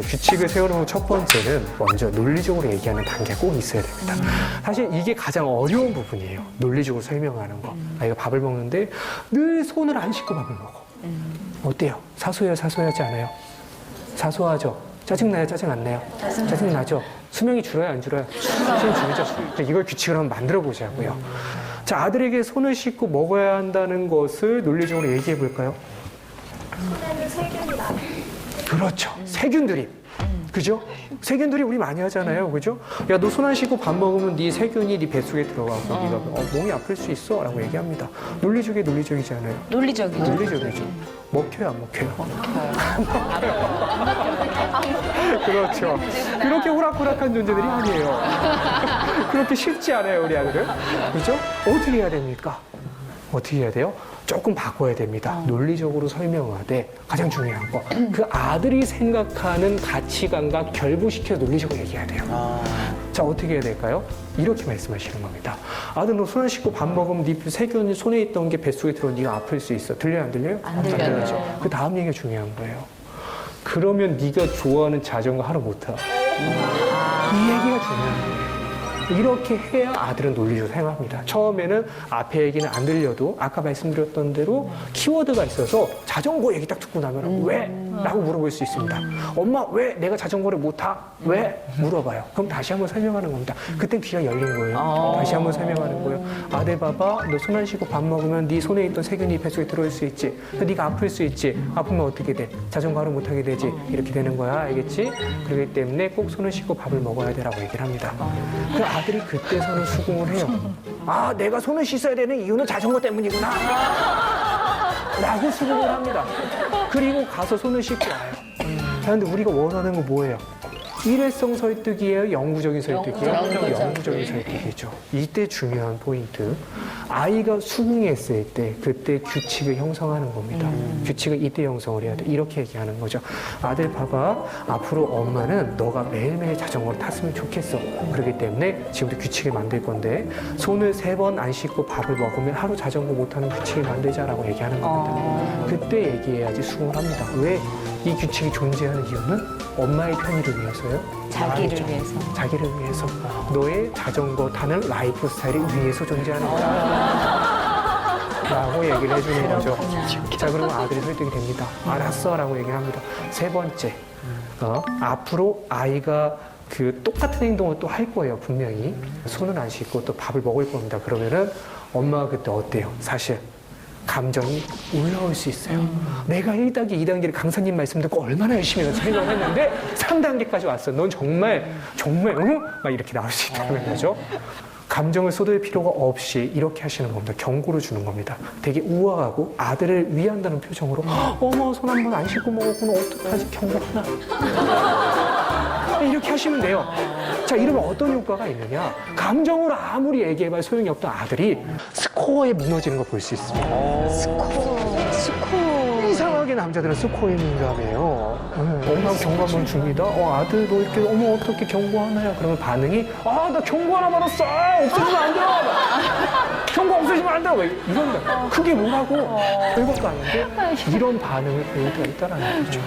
규칙을 세우는 첫 번째는 먼저 논리적으로 얘기하는 단계가 꼭 있어야 됩니다. 사실 이게 가장 어려운 부분이에요. 논리적으로 설명하는 거. 아이가 밥을 먹는데 늘 손을 안 씻고 밥을 먹어. 어때요? 사소해요? 사소하지 않아요? 사소하죠? 짜증나요? 짜증 안 나요? 짜증나죠? 수명이 줄어요? 안 줄어요? 수명이 줄죠. 이걸 규칙을 한번 만들어 보자고요. 자, 아들에게 손을 씻고 먹어야 한다는 것을 논리적으로 얘기해 볼까요? 손에는 세균이 나요. 그렇죠. 세균들이. 그죠? 세균들이 우리 많이 하잖아요. 그죠? 야, 너 손 안 씻고 밥 먹으면 네 세균이 네 뱃속에 들어가서 네가 몸이 아플 수 있어. 라고 얘기합니다. 논리적이지 않아요? 논리적이죠. 논리적이죠. 먹혀요, 안 먹혀요? 그렇죠. 그렇게 호락호락한 존재들이 아니에요. 그렇게 쉽지 않아요, 우리 아들은. 그죠? 어떻게 해야 됩니까? 어떻게 해야 돼요? 조금 바꿔야 됩니다. 논리적으로 설명하되 가장 중요한 거. 그 아들이 생각하는 가치관과 결부시켜 논리적으로 얘기해야 돼요. 자, 어떻게 해야 될까요? 이렇게 말씀하시는 겁니다. 아들, 너 손 안 씻고 밥 먹으면 네 세균이 손에 있던 게 뱃속에 들어오면 네가 아플 수 있어. 들려요, 안 들려요? 안 들려요. 들리죠? 그 다음 얘기가 중요한 거예요. 그러면 네가 좋아하는 자전거 하러 못 타. 이 얘기가 중요한 거예요. 이렇게 해야 아들은 논리적으로 생각합니다. 처음에는 앞에 얘기는 안 들려도 아까 말씀드렸던 대로 키워드가 있어서 자전거 얘기 딱 듣고 나면 왜? 라고 물어볼 수 있습니다. 엄마 왜 내가 자전거를 못 타? 왜? 물어봐요. 그럼 다시 한번 설명하는 겁니다. 그땐 귀가 열린 거예요. 다시 한번 설명하는 거예요. 아들 봐봐, 너 손 안 씻고 밥 먹으면 네 손에 있던 세균이 뱃속에 들어올 수 있지. 네가 아플 수 있지. 아프면 어떻게 돼? 자전거 하러 못 하게 되지. 이렇게 되는 거야. 알겠지? 그렇기 때문에 꼭 손을 씻고 밥을 먹어야 돼라고 얘기를 합니다. 그 아들이 그때서는 수긍을 해요. 아, 내가 손을 씻어야 되는 이유는 자전거 때문이구나. 라고 수긍을 합니다. 그리고 가서 손을 씻고 와요. 자, 근데 우리가 원하는 건 뭐예요? 일회성 설득이에요? 영구적인 설득이에요? 영구적인 설득이죠. 이때 중요한 포인트. 아이가 수긍했을 때 그때 규칙을 형성하는 겁니다. 규칙을 이때 형성을 해야 돼. 이렇게 얘기하는 거죠. 아들 봐봐. 앞으로 엄마는 너가 매일매일 자전거를 탔으면 좋겠어. 그렇기 때문에 지금부터 규칙을 만들 건데 손을 3번 안 씻고 밥을 먹으면 하루 자전거 못 타는 규칙을 만들자라고 얘기하는 겁니다. 그때 얘기해야지 수긍을 합니다. 왜? 이 규칙이 존재하는 이유는 엄마의 편의를 위해서요. 자기를 위해서. 자기를 위해서. 너의 자전거 타는 라이프 스타일을 위해서 존재하는 거야. 라고 얘기를 해주는 거죠. 자, 그러면 아들이 설득이 됩니다. 알았어. 라고 얘기를 합니다. 3번째. 앞으로 아이가 그 똑같은 행동을 또 할 거예요. 분명히. 손은 안 씻고 또 밥을 먹을 겁니다. 그러면은 엄마가 그때 어때요? 사실. 감정이 올라올 수 있어요. 내가 1단계, 2단계를 강사님 말씀 듣고 얼마나 열심히 해서 생각을 했는데 3단계까지 왔어. 넌 정말, 응? 막 이렇게 나올 수 있다는 거죠. 감정을 쏟을 필요가 없이 이렇게 하시는 겁니다. 경고를 주는 겁니다. 되게 우아하고 아들을 위한다는 표정으로 어머, 손 한 번 안 씻고 먹었구나. 어떡하지? 경고 하나. 이렇게 하시면 돼요. 자, 이러면 어떤 효과가 있느냐? 감정으로 아무리 얘기해봐야 소용이 없던 아들이 스코어에 무너지는 거 볼 수 있습니다. 스코어. 이상하게 남자들은 스코어에 민감해요. 엄마가 경고 한번 줍니다. 아들 너 이렇게 어머 어떻게 경고 하나요? 그러면 반응이 나 경고 하나 받았어. 없어지면 안 돼. 경고 없어지면 안 돼. 왜 이런다. 그게 뭐라고? 별것도 아닌데 이런 반응을 보일 때가 있다는 거죠.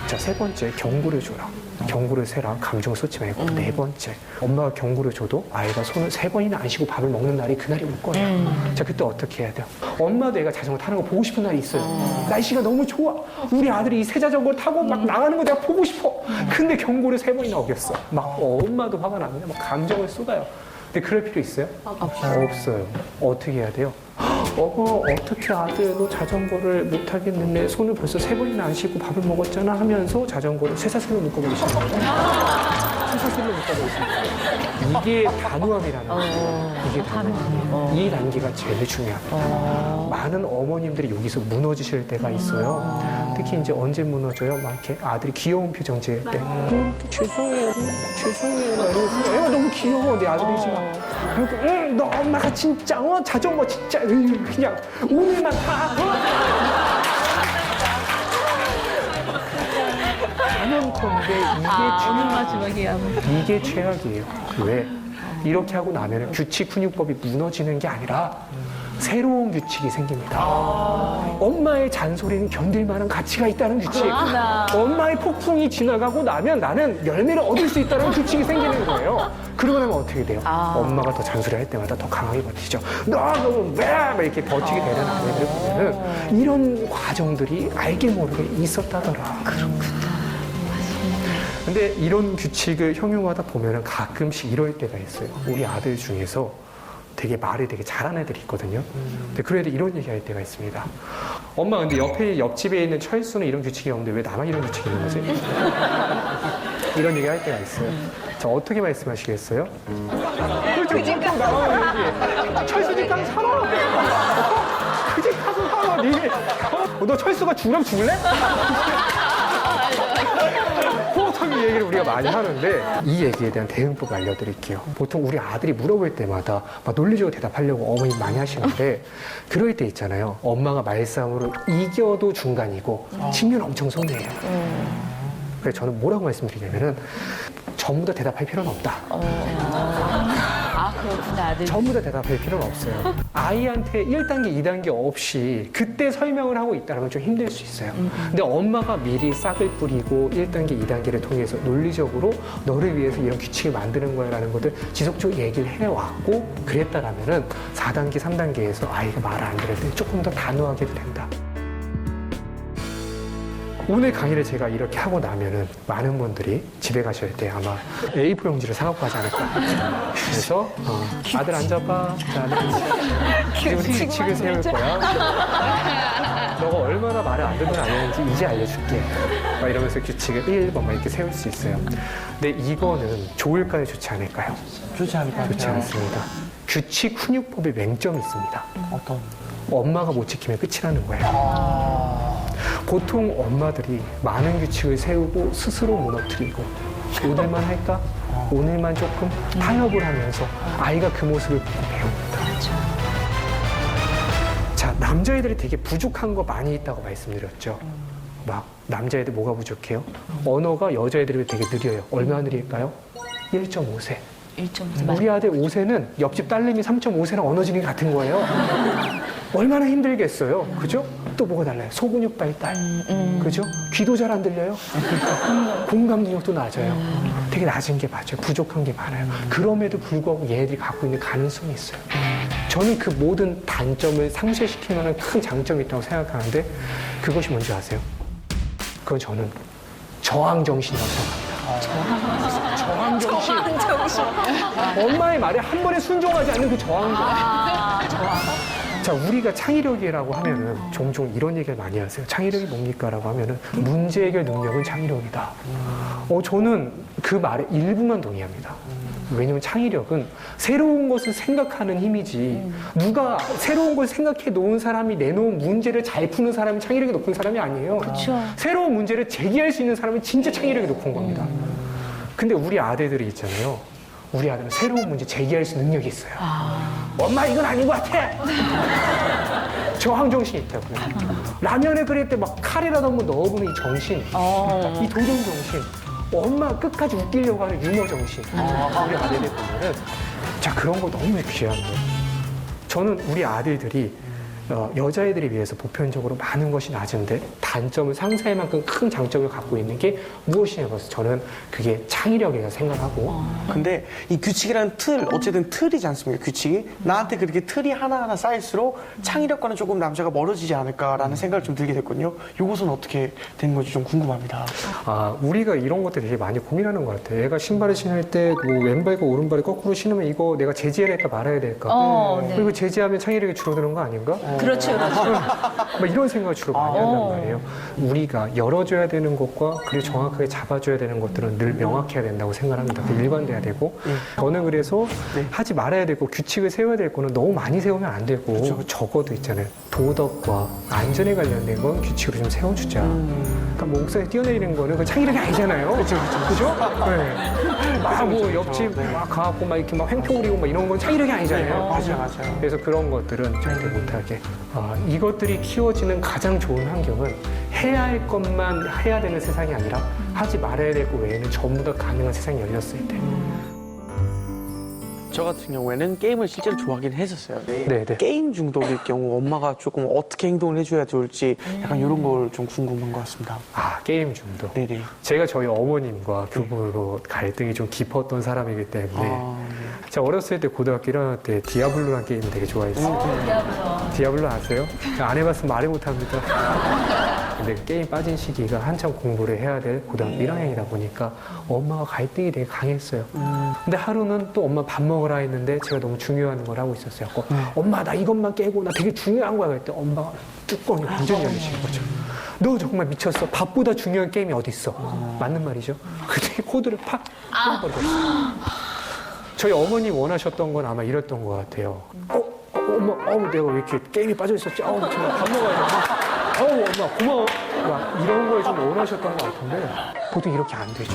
자, 3번째 경고를 줘라. 경고를 세라. 감정을 쏟지 말고. 4번째 엄마가 경고를 줘도 아이가 손을 3번이나 안 씻고 밥을 먹는 날이 그날이 올 거예요. 자, 그때 어떻게 해야 돼요? 엄마도 애가 자전거 타는 거 보고 싶은 날이 있어요. 날씨가 너무 좋아. 우리 아들이 이 새 자전거를 타고 막 나가는 거 내가 보고 싶어. 근데 경고를 3번이나 어겼어. 막 엄마도 화가 납니다. 막 감정을 쏟아요. 근데 그럴 필요 있어요? 없어요. 어떻게 해야 돼요? 어떻게 아들 너 자전거를 못 타겠는데 손을 벌써 3번이나 안 씻고 밥을 먹었잖아 하면서 자전거를 쇠사슬로 묶어버리시는 거예요. 쇠사슬로 묶어버리시는 거예요. 이게 단호함이라는 거예요. 이게 단호함이에요. 이 단계가 제일 중요합니다. 많은 어머님들이 여기서 무너지실 때가 있어요. 특히 이제 언제 무너져요? 막 이렇게 아들이 귀여운 표정 지을 때. 죄송해요. 죄송해요. 막 이러면서 애가 너무 귀여워. 내 아들이지만. 그리고 너 엄마가 진짜 자전거 진짜 그냥 오늘만 타. 단언컨대 이게 최악이에요. 왜? 이렇게 하고 나면 규칙 훈육법이 무너지는 게 아니라 새로운 규칙이 생깁니다. 엄마의 잔소리는 견딜 만한 가치가 있다는 규칙. 엄마의 폭풍이 지나가고 나면 나는 열매를 얻을 수 있다는 규칙이 생기는 거예요. 그러고 나면 어떻게 돼요? 엄마가 더 잔소리할 때마다 더 강하게 버티죠. 너 그러면 왜 이렇게 버티게 되는 아이들을 보면은 이런 과정들이 알게 모르게 있었다더라. 근데 이런 규칙을 형용하다 보면은 가끔씩 이럴 때가 있어요. 우리 아들 중에서 되게 말을 되게 잘하는 애들이 있거든요. 근데 그런 애들이 이런 얘기 할 때가 있습니다. 엄마, 근데 옆집에 있는 철수는 이런 규칙이 없는데 왜 나만 이런 규칙이 있는 거지? 이런 얘기 할 때가 있어요. 자, 어떻게 말씀하시겠어요? 그 집 나와요, 얘기. 철수 집 가서 살아. 그 집 가서 살아, 니. 너 철수가 죽으면 죽을래? 호흡하기 얘기를 우리가 많이 하는데 이 얘기에 대한 대응법 알려드릴게요. 보통 우리 아들이 물어볼 때마다 막 논리적으로 대답하려고 어머니 많이 하시는데 그럴 때 있잖아요. 엄마가 말싸움으로 이겨도 중간이고 지면 엄청 손해예요. 그래서 저는 뭐라고 말씀드리냐면은 전부 다 대답할 필요는 없다. 그렇구나, 아들. 전부 다 대답할 필요는 없어요. 아이한테 1단계, 2단계 없이 그때 설명을 하고 있다면 좀 힘들 수 있어요. 근데 엄마가 미리 싹을 뿌리고 1단계, 2단계를 통해서 논리적으로 너를 위해서 이런 규칙을 만드는 거야 라는 것들 지속적으로 얘기를 해왔고 그랬다라면은 4단계, 3단계에서 아이가 말을 안 들을 때 조금 더 단호하게 해도 된다. 오늘 강의를 제가 이렇게 하고 나면은 많은 분들이 집에 가실 때 아마 A4 용지를 사갖고 가지 않을까. 그래서 아들 앉아봐. 자, 아들 지금 우리 규칙을 세울 거야. 너가 얼마나 말을 안 듣는 아이인지 이제 알려줄게. 막 이러면서 규칙을 1번 막 이렇게 세울 수 있어요. 근데 이거는 좋을까요? 좋지 않을까요? 좋지 않을까요? 좋지 않습니다. 규칙 훈육법에 맹점이 있습니다. 어떤? 엄마가 못 지키면 끝이라는 거예요. 보통 엄마들이 많은 규칙을 세우고 스스로 무너뜨리고 오늘만 할까? 오늘만 조금 타협을 하면서 아이가 그 모습을 보고 배웁니다. 자, 남자애들이 되게 부족한 거 많이 있다고 말씀드렸죠. 막 남자애들 뭐가 부족해요? 언어가 여자애들이 되게 느려요. 얼마나 느릴까요? 1.5세. 1.5. 우리 아들 5세는 옆집 딸내미 3.5세랑 언어 지능이 같은 거예요. 얼마나 힘들겠어요. 그죠? 또 뭐가 달라요? 소근육 발달. 그죠? 귀도 잘 안 들려요. 공감 능력도 낮아요. 되게 낮은 게 맞아요. 부족한 게 많아요. 그럼에도 불구하고 얘네들이 갖고 있는 가능성이 있어요. 저는 그 모든 단점을 상쇄시킬 만한 큰 장점이 있다고 생각하는데 그것이 뭔지 아세요? 그건 저는 저항정신이라고 생각합니다. 저항정신. 엄마의 말에 한 번에 순종하지 않는 그 저항정신. 자, 우리가 창의력이라고 하면은 종종 이런 얘기를 많이 하세요. 창의력이 뭡니까? 라고 하면은 문제 해결 능력은 창의력이다. 저는 그 말에 일부만 동의합니다. 왜냐면 창의력은 새로운 것을 생각하는 힘이지 누가 새로운 걸 생각해 놓은 사람이 내놓은 문제를 잘 푸는 사람이 창의력이 높은 사람이 아니에요. 그렇죠. 새로운 문제를 제기할 수 있는 사람이 진짜 창의력이 높은 겁니다. 근데 우리 아들들이 있잖아요. 우리 아들은 새로운 문제 제기할 수 있는 능력이 있어요. 엄마 이건 아닌 것 같아. 저항정신이 있다고요. 라면에 끓일 때 막 칼이라도 한번 넣어보는 이 정신, 이 도전정신, 엄마 끝까지 웃기려고 하는 유머정신. 우리 아들들 보면은 자, 그런 거 너무 귀한 거예요. 저는 우리 아들들이 여자애들에 비해서 보편적으로 많은 것이 낮은데 단점을 상쇄할 만큼 큰 장점을 갖고 있는 게 무엇이냐고 해서 저는 그게 창의력이라고 생각하고 근데 이 규칙이라는 틀, 어쨌든 틀이지 않습니까? 규칙이 나한테 그렇게 틀이 하나하나 쌓일수록 창의력과는 조금 남자가 멀어지지 않을까라는 생각을 좀 들게 됐거든요. 이것은 어떻게 된 건지 좀 궁금합니다. 우리가 이런 것들 되게 많이 고민하는 것 같아요. 애가 신발을 신을 때 뭐 왼발과 오른발이 거꾸로 신으면 이거 내가 제지해야 될까 말아야 될까? 네. 그리고 제지하면 창의력이 줄어드는 거 아닌가? 그렇죠, 그렇죠. 막 이런 생각을 주로 많이 한단 말이에요. 우리가 열어줘야 되는 것과 그리고 정확하게 잡아줘야 되는 것들은 늘 명확해야 된다고 생각합니다. 일관돼야 되고 저는 그래서 하지 말아야 되고 규칙을 세워야 될 거는 너무 많이 세우면 안 되고 적어도 있잖아요. 도덕과 안전에 관련된 건 규칙으로 좀 세워주자. 그러니까 뭐 옥상에 뛰어내리는 거는 그 창의력이 아니잖아요. 그죠? 네. 뭐 옆집 막 가갖고 막 이렇게 막 횡포 우리고 막 이런 건 창의력이 아니잖아요. 맞아요. 그래서 그런 것들은 절대 못하게. 이것들이 키워지는 가장 좋은 환경은 해야 할 것만 해야 되는 세상이 아니라 하지 말아야 될 것 외에는 전부 다 가능한 세상이 열렸을 때. 저 같은 경우에는 게임을 실제로 좋아하긴 했었어요. 네. 게임 중독일 경우 엄마가 조금 어떻게 행동을 해줘야 좋을지 약간 이런 걸 좀 궁금한 것 같습니다. 아, 게임 중독. 네네. 제가 저희 어머님과 교부로 갈등이 좀 깊었던 사람이기 때문에 제가 어렸을 때 고등학교 1학년 때 디아블로라는 게임을 되게 좋아했어요. 디아블로 아세요? 안 해봤으면 말을 못합니다. 근데 그 게임 빠진 시기가 한참 공부를 해야 될 고등학교 1학년이다 보니까 엄마가 갈등이 되게 강했어요. 근데 하루는 또 엄마 밥 먹으라 했는데 제가 너무 중요한 걸 하고 있었어요. 엄마 나 이것만 깨고 나 되게 중요한 거야. 그랬더니 엄마가 뚜껑이 완전히 열리시는 거죠. 너 정말 미쳤어. 밥보다 중요한 게임이 어디 있어? 맞는 말이죠. 그때 코드를 팍 끊어버렸어요. 저희 어머니 원하셨던 건 아마 이랬던 것 같아요. 엄마, 내가 왜 이렇게 게임에 빠져 있었지? 정말 밥 먹어야 돼. 엄마 고마워. 막 이런 걸 좀 원하셨던 것 같은데 보통 이렇게 안 되죠.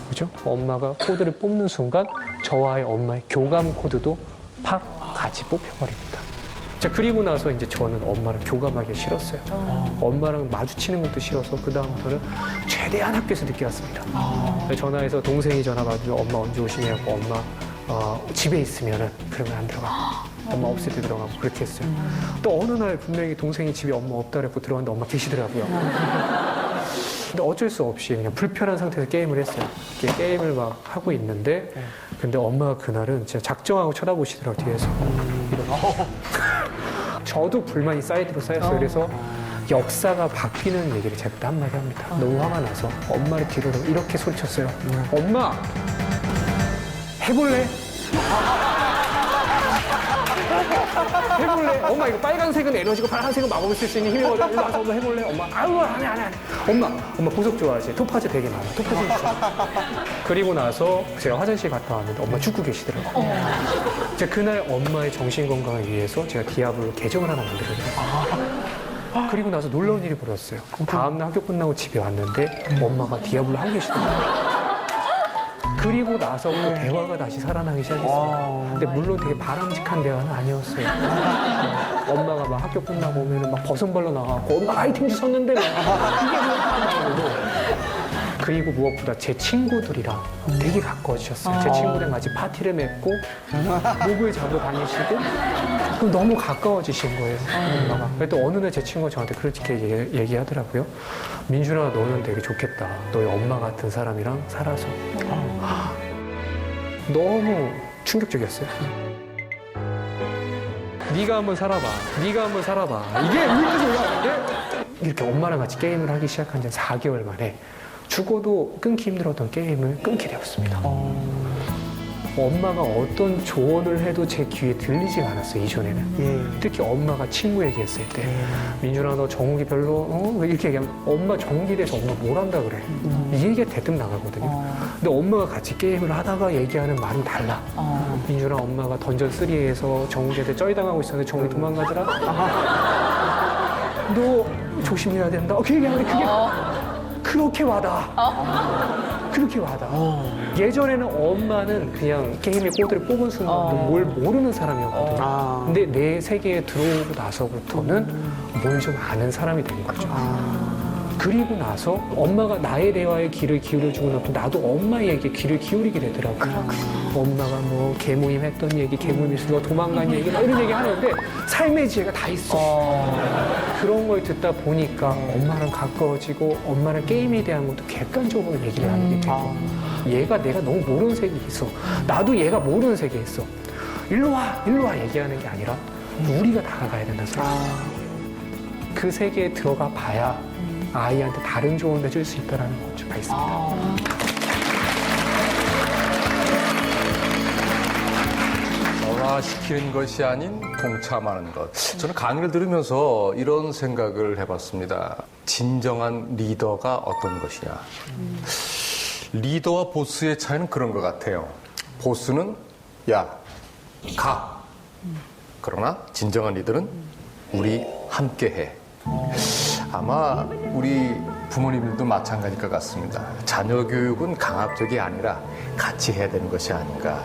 그죠? 엄마가 코드를 뽑는 순간 저와의 엄마의 교감 코드도 팍 같이 뽑혀버립니다. 자, 그리고 나서 이제 저는 엄마랑 교감하기 싫었어요. 엄마랑 마주치는 것도 싫어서 그다음부터는 최대한 학교에서 늦게 왔습니다. 전화해서 동생이 전화 받으면 엄마 언제 오시냐고 엄마 집에 있으면은 그러면 안 들어가. 엄마 없을 때 들어가고 그렇게 했어요. 또 어느 날 분명히 동생이 집에 엄마 없다 그랬고 들어갔는데 엄마 계시더라고요. 근데 어쩔 수 없이 그냥 불편한 상태에서 게임을 했어요. 게임을 막 하고 있는데 근데 엄마가 그날은 진짜 작정하고 쳐다보시더라고요, 뒤에서. 이렇게. 저도 불만이 사이드로 쌓였어요. 그래서 역사가 바뀌는 얘기를 제가 그때 한마디 합니다. 너무 화가 나서 엄마를 뒤로 이렇게 소리쳤어요. 엄마! 해볼래? 해볼래? 엄마 이거 빨간색은 에너지고 파란색은 마법을 쓸 수 있는 힘이거든. 일로 와서 엄마 해볼래? 엄마 아유 안 해. 엄마 보석 좋아하지? 토파즈 되게 많아. 토파즈 있어. 그리고 나서 제가 화장실 갔다 왔는데 엄마 죽고 계시더라고요. 제가 그날 엄마의 정신 건강을 위해서 제가 디아블로 계정을 하나 만들었어요. 그리고 나서 놀라운 일이 벌어졌어요. 다음날 학교 끝나고 집에 왔는데 엄마가 디아블로 하고 계시더라고요. 그리고 나서부터 대화가 다시 살아나기 시작했어요. 근데 물론 되게 바람직한 대화는 아니었어요. 엄마가 막 학교 끝나고 오면은 막 버선발로 나가고 엄마 아이템 주셨는데 막 이게 뭐야. 그리고 무엇보다 제 친구들이랑 되게 가까워지셨어요. 제 친구들이랑 같이 파티를 맺고 목을 잡고 다니시고 그럼 너무 가까워지신 거예요. 엄마가. 그래도 어느 날 제 친구가 저한테 그렇게 얘기하더라고요. 민준아 너는 되게 좋겠다. 너희 엄마 같은 사람이랑 살아서. 너무 충격적이었어요. 네가 한번 살아봐. 이게 울면서 올라왔는데 이렇게 엄마랑 같이 게임을 하기 시작한 지 4개월 만에 죽어도 끊기 힘들었던 게임을 끊게 되었습니다. 엄마가 어떤 조언을 해도 제 귀에 들리지가 않았어요, 이전에는. 특히 엄마가 친구 얘기했을 때 민준아 너 정욱이 별로 이렇게 얘기하면 엄마 정욱에 대해서 엄마 뭘 한다 그래. 이 얘기가 대뜸 나가거든요. 근데 엄마가 같이 게임을 하다가 얘기하는 말은 달라. 민준아 엄마가 던전 3에서 정욱이한테 쩔당하고 있었는데 정욱이 도망가더라. 너 조심해야 된다. 그 얘기하는데 그게 그렇게 와닿아. 그렇게 와닿아. 예전에는 엄마는 그냥 게임의 코드를 뽑은 순간 뭘 모르는 사람이었거든요. 근데 내 세계에 들어오고 나서부터는 뭘 좀 아는 사람이 된 거죠. 그리고 나서 엄마가 나의 대화에 귀를 기울여주고 나서 나도 엄마 얘기에 귀를 기울이게 되더라고요. 엄마가 뭐 개모임 했던 얘기, 개모임에서 누가 도망간 얘기 이런 얘기 하는데 삶의 지혜가 다 있어. 그런 걸 듣다 보니까 엄마랑 가까워지고 엄마랑 게임에 대한 것도 객관적으로 얘기를 하게 되고 얘가 내가 너무 모르는 세계에 있어. 나도 얘가 모르는 세계에 있어. 일로 와 얘기하는 게 아니라 우리가 다가가야 된다 생각해요. 그 세계에 들어가 봐야 아이한테 다른 조언을 줄 수 있다는 것가 있습니다. 변화시키는 것이 아닌 동참하는 것. 저는 강의를 들으면서 이런 생각을 해봤습니다. 진정한 리더가 어떤 것이냐. 리더와 보스의 차이는 그런 것 같아요. 보스는 야, 가. 그러나 진정한 리더는 우리 함께 해. 아마 우리 부모님들도 마찬가지일 것 같습니다. 자녀 교육은 강압적이 아니라 같이 해야 되는 것이 아닌가.